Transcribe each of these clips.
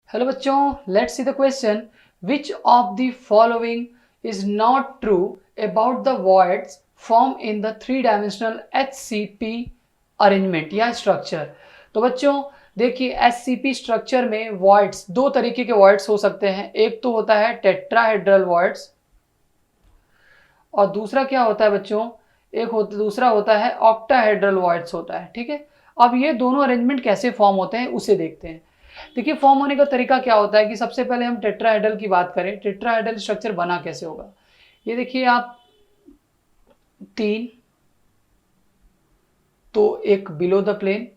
Hello बच्चों, let's see the question. Which of the following is not true about the voids form in the three dimensional HCP arrangement या structure. तो बच्चों देखिए, HCP structure में voids दो तरीके के वॉइड्स हो सकते हैं. एक तो होता है टेट्राहेड्रल वॉइड्स और दूसरा क्या होता है बच्चों, दूसरा होता है ऑक्टाहेड्रल वॉइड्स होता है. ठीक है, अब ये दोनों अरेंजमेंट कैसे फॉर्म होते हैं उसे देखते हैं. देखिए, फॉर्म होने का तरीका क्या होता है कि सबसे पहले हम टेट्राहेड्रल की बात करें. टेट्राहेड्रल स्ट्रक्चर बना कैसे होगा, ये देखिए आप, 3 तो एक बिलो द प्लेन,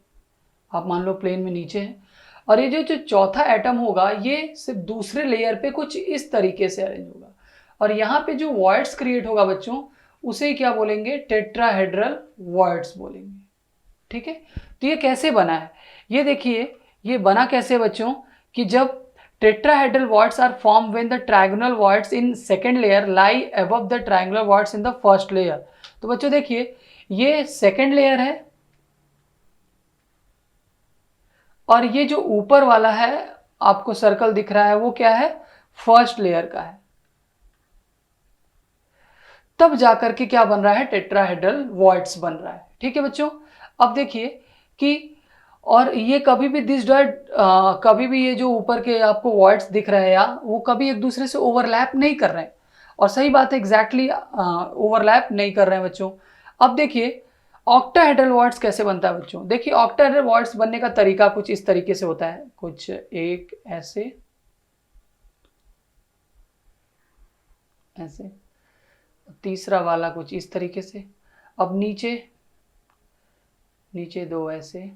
आप मान लो प्लेन में नीचे है, और ये जो चौथा एटम होगा ये सिर्फ दूसरे लेयर पे कुछ इस तरीके से अरेंज होगा. और यहाँ पे जो वॉइड्स क्रिएट होगा बच्चों, उसे क्या बोलेंगे, टेट्राहेड्रल वॉइड्स बोलेंगे. ठीक है, तो ये कैसे बना है, ये देखिए ये बना कैसे बच्चों, कि जब tetrahedral voids are formed when the trigonal voids in second layer lie above the triangular voids in the first layer. तो बच्चों देखिए, ये सेकेंड लेयर है और ये जो ऊपर वाला है आपको सर्कल दिख रहा है वो क्या है, फर्स्ट लेयर का है. तब जाकर के क्या बन रहा है, टेट्राहेड्रल वॉइड्स बन रहा है. ठीक है बच्चों, अब देखिए कि, और ये कभी भी दिस डॉट कभी भी ये जो ऊपर के आपको वॉइड्स दिख रहे हैं या वो कभी एक दूसरे से ओवरलैप नहीं कर रहे हैं. और सही बात है, एग्जैक्टली ओवरलैप नहीं कर रहे हैं बच्चों. अब देखिए ऑक्टाहेड्रल वॉइड्स कैसे बनता है बच्चों. देखिए ऑक्टाहेड्रल वॉइड्स बनने का तरीका कुछ इस तरीके से होता है, कुछ एक ऐसे ऐसे, तीसरा वाला कुछ इस तरीके से, अब नीचे नीचे दो ऐसे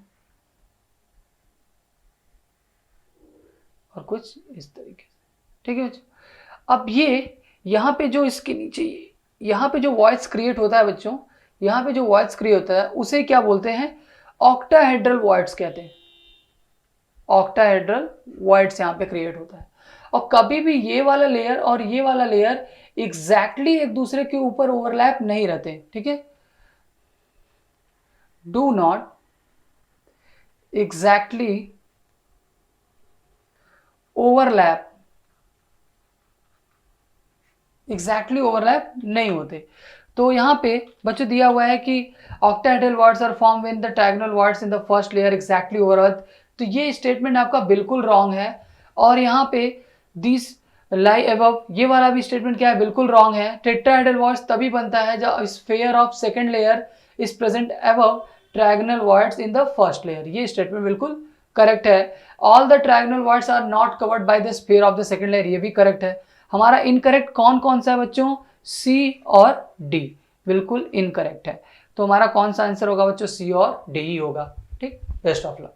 और कुछ इस तरीके से. ठीक है बच्चों, अब ये यहाँ पे जो इसके नीचे यहाँ पे जो वॉइड्स क्रिएट होता है बच्चों, यहाँ पे जो वॉइड्स क्रिएट होता है उसे क्या बोलते हैं, ऑक्टाहेड्रल वॉइड्स कहते हैं. ऑक्टाहेड्रल वॉइड्स यहाँ पे क्रिएट होता है. और कभी भी ये वाला लेयर और ये वाला लेयर एग्जैक्टली एक दूसरे के ऊपर ओवरलैप नहीं रहते. ठीक है, do not exactly overlap, exactly overlap नहीं होते. तो यहाँ पे बच्चों दिया हुआ है कि octahedral voids are form when the trigonal voids in the first layer exactly overlap. तो ये स्टेटमेंट आपका बिल्कुल रॉन्ग है. और यहाँ पे दिस लाई अबव, ये वाला भी स्टेटमेंट क्या है, बिल्कुल रॉन्ग है. टेट्राहेड्रल वॉइड्स तभी बनता है जब sphere of second layer is present above trigonal voids in the first layer. ये स्टेटमेंट बिल्कुल करेक्ट है. All the trigonal voids are not covered by the sphere of the second layer, ये भी correct है. हमारा इनकरेक्ट कौन कौन सा है बच्चों, सी और डी बिल्कुल इनकरेक्ट है. तो हमारा कौन सा आंसर होगा बच्चों, सी और डी ही होगा. ठीक, बेस्ट ऑफ लक.